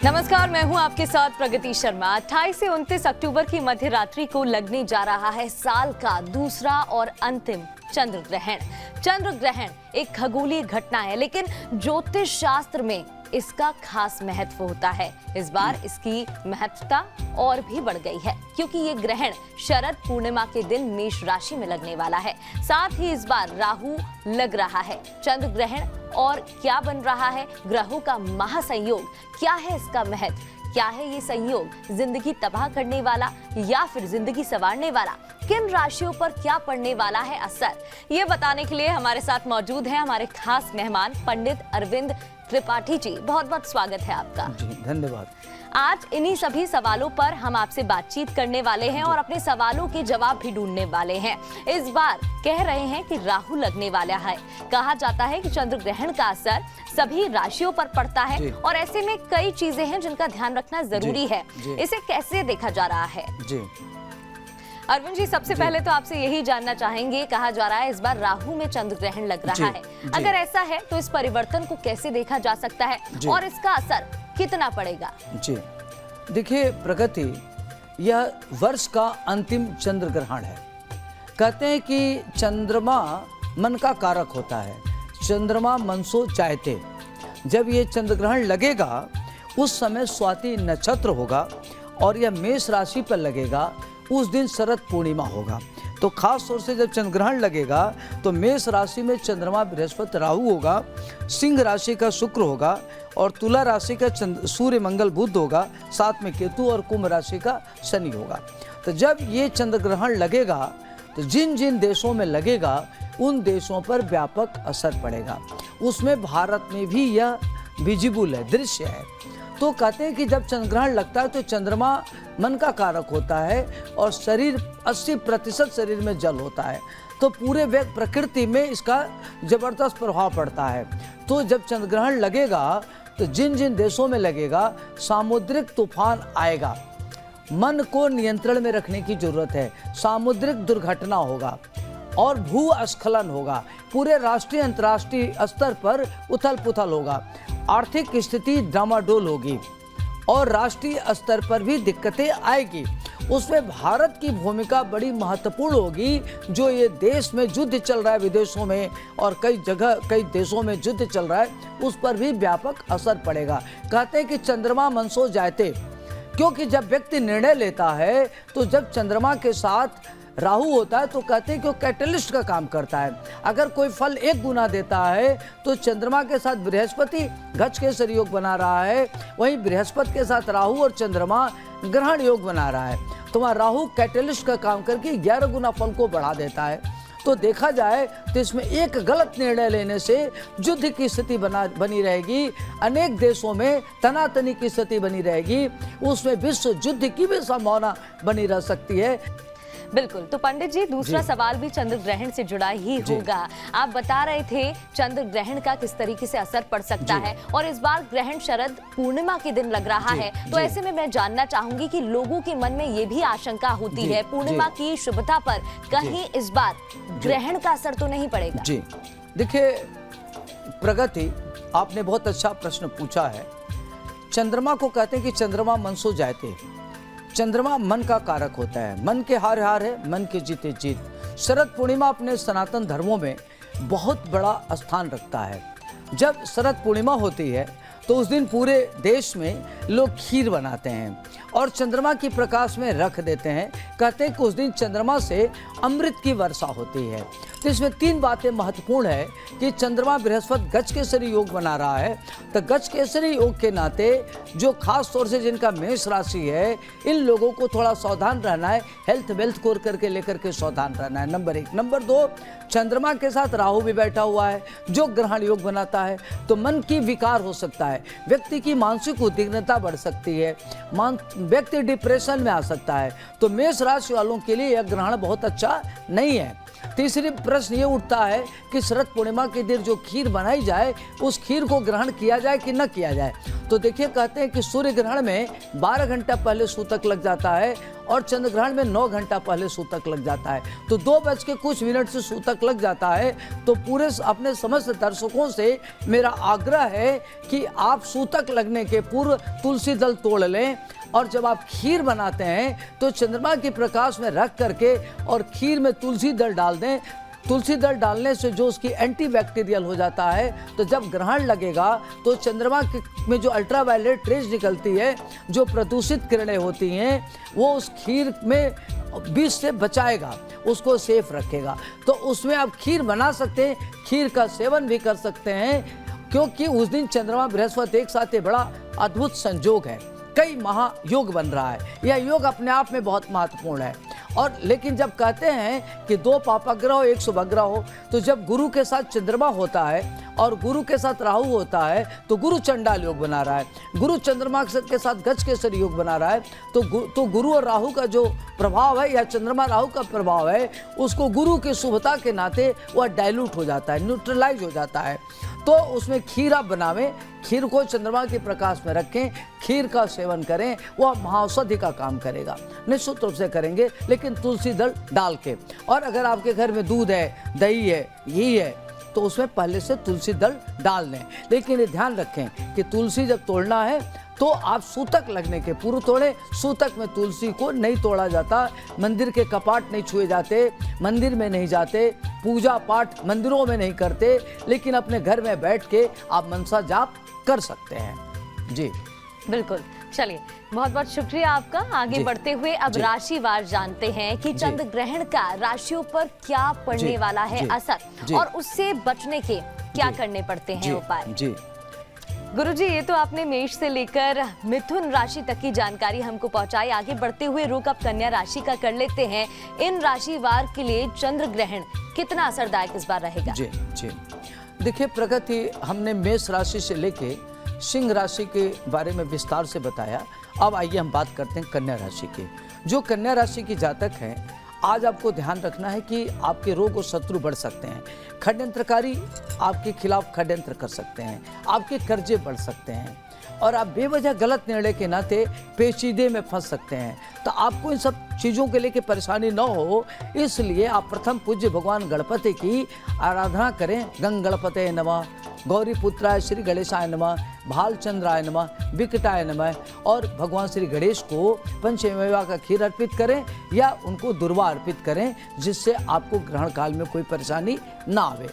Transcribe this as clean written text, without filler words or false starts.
नमस्कार, मैं हूं आपके साथ प्रगति शर्मा। 28 से 29 अक्टूबर की मध्य रात्रि को लगने जा रहा है साल का दूसरा और अंतिम चंद्र ग्रहण। चंद्र ग्रहण एक खगोलीय घटना है, लेकिन ज्योतिष शास्त्र में इसका खास महत्व होता है। इस बार इसकी महत्वता और भी बढ़ गई है, क्योंकि ये ग्रहण शरद पूर्णिमा के दिन मेष राशि में लगने वाला है। साथ ही इस बार राहु लग रहा है। चंद्र ग्रहण और क्या बन रहा है, ग्रहों का महासंयोग, क्या है इसका महत्व, क्या है ये संयोग, जिंदगी तबाह करने वाला या फिर जिंदगी संवारने वाला, किन राशियों पर क्या पड़ने वाला है असर, ये बताने के लिए हमारे साथ मौजूद हैं हमारे खास मेहमान पंडित अरविंद त्रिपाठी जी। बहुत बहुत स्वागत है आपका। धन्यवाद। आज इन्हीं सभी सवालों पर हम आपसे बातचीत करने वाले हैं और अपने सवालों के जवाब भी ढूंढने वाले हैं। इस बार कह रहे हैं कि राहु लगने वाला है। कहा जाता है कि चंद्र ग्रहण का असर सभी राशियों पर पड़ता है और ऐसे में कई चीजें हैं जिनका ध्यान रखना जरूरी है। इसे कैसे देखा जा रहा है? अरविंद जी, सबसे पहले तो आपसे यही जानना चाहेंगे, कहा जा रहा है इस बार राहु में चंद्र ग्रहण लग रहा है। अगर ऐसा है तो इस परिवर्तन को कैसे देखा जा सकता है और इसका असर कितना पड़ेगा? जी देखिए प्रगति, यह वर्ष का अंतिम चंद्र ग्रहण है। कहते हैं कि चंद्रमा मन का कारक होता है, चंद्रमा मन सो चाहते। जब ये चंद्र ग्रहण लगेगा उस समय स्वाति नक्षत्र होगा और यह मेष राशि पर लगेगा। उस दिन शरद पूर्णिमा होगा, तो खास तौर से जब चंद्र ग्रहण लगेगा तो मेष राशि में चंद्रमा बृहस्पति राहु होगा, सिंह राशि का शुक्र होगा और तुला राशि का सूर्य मंगल बुध होगा, साथ में केतु, और कुंभ राशि का शनि होगा। तो जब ये चंद्र ग्रहण लगेगा तो जिन जिन देशों में लगेगा उन देशों पर व्यापक असर पड़ेगा। उसमें भारत में भी यह विजिबल है, दृश्य है। तो कहते हैं कि जब चंद्र ग्रहण लगता है तो चंद्रमा मन का कारक होता है और शरीर 80% शरीर में जल होता है, तो पूरे प्रकृति में इसका जबरदस्त प्रभाव पड़ता है। तो जब चंद्र ग्रहण लगेगा तो जिन जिन देशों में लगेगा सामुद्रिक तूफान आएगा। मन को नियंत्रण में रखने की जरूरत है। सामुद्रिक दुर्घटना होगा और भूस्खलन होगा। पूरे राष्ट्रीय अंतर्राष्ट्रीय स्तर पर उथल पुथल होगा। आर्थिक स्थिति डामाडोल होगी और राष्ट्रीय स्तर पर भी दिक्कतें आएगी। उसमें भारत की भूमिका बड़ी महत्वपूर्ण होगी। जो ये देश में युद्ध चल रहा है विदेशों में और कई जगह कई देशों में युद्ध चल रहा है, उस पर भी व्यापक असर पड़ेगा। कहते हैं कि चंद्रमा मन सो जाते, क्योंकि जब व्यक्ति निर्णय लेता है तो जब चंद्रमा के साथ राहु होता है तो कहते हैं कि वो कैटलिस्ट का काम करता है। अगर कोई फल 1 गुना देता है तो चंद्रमा के साथ बृहस्पति गज केसरी योग बना रहा है, वहीं बृहस्पति के साथ राहु और चंद्रमा ग्रहण योग बना रहा है। तो वहाँ राहु कैटलिस्ट का काम करके 11 गुना फल को बढ़ा देता है। तो देखा जाए तो इसमें एक गलत निर्णय लेने से युद्ध की स्थिति बनी रहेगी। अनेक देशों में तनातनी की स्थिति बनी रहेगी। उसमें विश्व युद्ध की भी संभावना बनी रह सकती है। बिल्कुल। तो पंडित जी, दूसरा सवाल भी चंद्र ग्रहण से जुड़ा ही होगा। आप बता रहे थे चंद्र ग्रहण का किस तरीके से असर पड़ सकता है और इस बार ग्रहण शरद पूर्णिमा के दिन लग रहा है। तो ऐसे में मैं जानना चाहूंगी कि लोगों के मन में ये भी आशंका होती है पूर्णिमा की शुभता पर कहीं इस बार ग्रहण का असर तो नहीं पड़ेगा? जी देखिए प्रगति, आपने बहुत अच्छा प्रश्न पूछा है। चंद्रमा को कहते हैं कि चंद्रमा मन सो जाते। चंद्रमा मन का कारक होता है, मन के हार हार है, मन के जीते जीत। शरद पूर्णिमा अपने सनातन धर्मों में बहुत बड़ा स्थान रखता है। जब शरद पूर्णिमा होती है तो उस दिन पूरे देश में लोग खीर बनाते हैं और चंद्रमा की प्रकाश में रख देते हैं। कहते हैं कि उस दिन चंद्रमा से अमृत की वर्षा होती है। तो इसमें 3 बातें महत्वपूर्ण है कि चंद्रमा बृहस्पति गज केसरी योग बना रहा है। तो गज केसरी योग के नाते जो खास तौर से जिनका मेष राशि है, इन लोगों को थोड़ा सावधान रहना है। हेल्थ वेल्थ को करके लेकर के सावधान रहना है, नंबर 1। नंबर 2, चंद्रमा के साथ राहु भी बैठा हुआ है जो ग्रहण योग बनाता है, तो मन की विकार हो सकता है, व्यक्ति की मानसिक उद्विग्नता बढ़ सकती है, व्यक्ति डिप्रेशन में आ सकता है। तो मेष राशि वालों के लिए यह ग्रहण बहुत अच्छा नहीं है। तीसरी प्रश्न ये उठता है कि शरद पूर्णिमा के दिन जो खीर बनाई जाए उस खीर को ग्रहण किया जाए कि न किया जाए। तो देखिए कहते हैं कि सूर्य ग्रहण में 12 घंटा पहले सूतक लग जाता है और चंद्र ग्रहण में 9 घंटा पहले सूतक लग जाता है, तो 2 बज के कुछ मिनट से सूतक लग जाता है। तो पूरे अपने समस्त दर्शकों से मेरा आग्रह है कि आप सूतक लगने के पूर्व तुलसी दल तोड़ लें, और जब आप खीर बनाते हैं तो चंद्रमा के प्रकाश में रख करके और खीर में तुलसी दल डाल दें। तुलसी दल डालने से जो उसकी एंटीबैक्टीरियल हो जाता है, तो जब ग्रहण लगेगा तो चंद्रमा में जो अल्ट्रावायलेट रेज निकलती है, जो प्रदूषित किरणें होती हैं, वो उस खीर में विष से बचाएगा, उसको सेफ रखेगा। तो उसमें आप खीर बना सकते हैं, खीर का सेवन भी कर सकते हैं, क्योंकि उस दिन चंद्रमा बृहस्पति एक साथ, ये बड़ा अद्भुत संयोग है, कई महायोग बन रहा है। यह योग अपने आप में बहुत महत्वपूर्ण है। और लेकिन जब कहते हैं कि 2 पापाग्रह हो 1 शुभग्रह हो, तो जब गुरु के साथ चंद्रमा होता है और गुरु के साथ राहु होता है तो गुरु चंडाल योग बना रहा है, गुरु चंद्रमा के साथ गज केसरी योग बना रहा है, तो गुरु और राहु का जो प्रभाव है या चंद्रमा राहु का प्रभाव है, उसको गुरु की शुभता के नाते वह डाइल्यूट हो जाता है, न्यूट्रलाइज हो जाता है। तो उसमें खीर आप बनावें, खीर को चंद्रमा के प्रकाश में रखें, खीर का सेवन करें, वह महाऔषधि का काम करेगा, निश्चित रूप से करेंगे, लेकिन तुलसी दल डाल के। और अगर आपके घर में दूध है, दही है, घी है, तो उसमें पहले से तुलसी दल डाल दें। लेकिन ये ध्यान रखें कि तुलसी जब तोड़ना है तो आप सूतक लगने के पूर्व तोड़ें। सूतक में तुलसी को नहीं तोड़ा जाता, मंदिर के कपाट नहीं छुए जाते, मंदिर में नहीं जाते, पूजा पाठ मंदिरों में नहीं करते, लेकिन अपने घर में बैठ के आप मनसा जाप कर सकते हैं। जी बिल्कुल। चलिए, बहुत बहुत शुक्रिया आपका। आगे बढ़ते हुए अब राशिवार जानते हैं कि चंद्र ग्रहण का राशियों पर क्या पड़ने वाला है असर, और उससे बचने के क्या करने पड़ते हैं उपाय। जी गुरुजी, ये तो आपने मेष से लेकर मिथुन राशि तक की जानकारी हमको पहुंचाई। आगे बढ़ते हुए रुख अब कन्या राशि का कर लेते हैं। इन राशिवार के लिए चंद्र ग्रहण कितना असरदायक इस बार रहेगा? जी जी देखिए प्रगति, हमने मेष राशि से लेके सिंह राशि के बारे में विस्तार से बताया। अब आइए हम बात करते हैं कन्या राशि की। जो कन्या राशि की जातक हैं, आज आपको ध्यान रखना है कि आपके रोग और शत्रु बढ़ सकते हैं, षड्यंत्रकारी आपके खिलाफ षड्यंत्र कर सकते हैं, आपके कर्जे बढ़ सकते हैं, और आप बेवजह गलत निर्णय के नाते पेचीदे में फंस सकते हैं। तो आपको इन सब चीज़ों के लेके परेशानी न हो, इसलिए आप प्रथम पूज्य भगवान गणपति की आराधना करें। गंग गणपते नमः, गौरी पुत्राय श्री गणेशाय नमः, भालचंद्राय नमः, विकटाय नमः, और भगवान श्री गणेश को पंचमेवा का खीर अर्पित करें या उनको दुर्वा अर्पित करें, जिससे आपको ग्रहण काल में कोई परेशानी ना आवे।